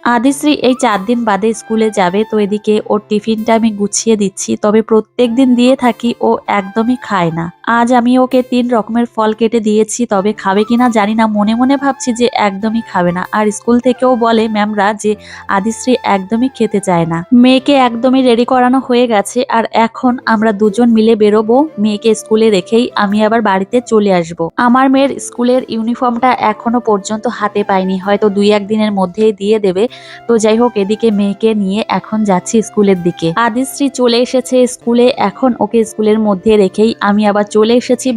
আদিশ্রী এই ৪ দিন বাদে স্কুলে যাবে, তো এদিকে ওর টিফিনটা আমি গুছিয়ে দিচ্ছি। তবে প্রত্যেকদিন দিয়ে থাকি, ও একদমই খায় না। আজ আমি ওকে ৩ রকমের ফল কেটে দিয়েছি, তবে খাবে কিনা জানি না। মনে মনে ভাবছি যে একদমই খাবে না। আর স্কুল থেকেও বলে ম্যামরা যে আদিশ্রী একদমই খেতে চায় না। মেয়েকে একদমই রেডি করানো হয়ে গেছে, আর এখন আমরা দুজন মিলে বেরোবো। মেয়েকে স্কুলে রেখেই আমি আবার বাড়িতে চলে আসব। আমার মেয়ের স্কুলের ইউনিফর্মটা এখনো পর্যন্ত হাতে পাইনি, হয়তো ২-১ দিনের মধ্যেই দিয়ে দেবে। তো যাই হোক, এদিকে মেয়েকে নিয়ে এখন যাচ্ছি স্কুলের দিকে। আদিশ্রী চলে এসেছে স্কুলে, এখন ওকে স্কুলের মধ্যে রেখেই আমি আবার চলে এসেছি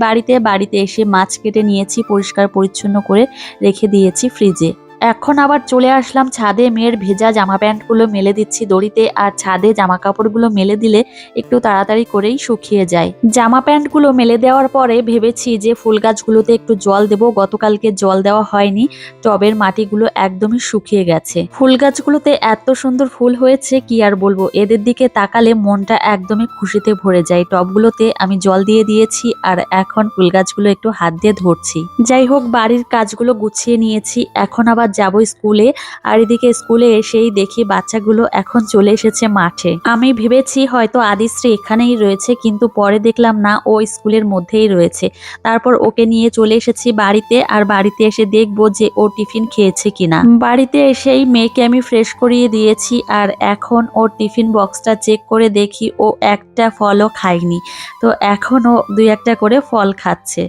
বাড়িতে এসে মাছ কেটে নিয়েছি, পরিষ্কার পরিচ্ছন্ন করে রেখে দিয়েছি ফ্রিজে। এখন আবার চলে আসলাম ছাদে, মেয়ের ভেজা জামা প্যান্টগুলো মেলে দিচ্ছি দড়িতে। আর ছাদে জামা কাপড়গুলো মেলে দিলে একটু তাড়াতাড়ি করেই শুকিয়ে যায়। জামা প্যান্টগুলো মেলে দেওয়ার পরে ভেবেছি যে ফুল গাছগুলোতে একটু জল দেব। গতকালকে জল দেওয়া হয়নি, টবের মাটিগুলো একদমই শুকিয়ে গেছে। ফুল গাছগুলোতে এত সুন্দর ফুল হয়েছে কি আর বলবো, এদের দিকে তাকালে মনটা একদমই খুশিতে ভরে যায়। টবগুলোতে আমি জল দিয়ে দিয়েছি, আর এখন ফুল গাছগুলো একটু হাত দিয়ে ধরছি। যাই হোক, বাড়ির কাজগুলো গুছিয়ে নিয়েছি, এখন আবার যাব স্কুলে। আর এদিকে স্কুলে এসেই দেখি বাচ্চাগুলো এখন চলে এসেছে মাঠে। আমি ভেবেছি হয়তো আদিশ্রী এখানেই রয়েছে, কিন্তু পরে দেখলাম না, ও স্কুলের মধ্যেই রয়েছে। তারপর ওকে নিয়ে চলে এসেছি বাড়িতে, আর বাড়িতে এসে দেখবো যে ও টিফিন খেয়েছে কিনা। বাড়িতে এসেই মেয়েকে আমি ফ্রেশ করিয়ে দিয়েছি, আর এখন ওর টিফিন বক্সটা চেক করে দেখি ও একটা ফলও খায়নি। তো এখনও ২-১টা করে ফল খাচ্ছে।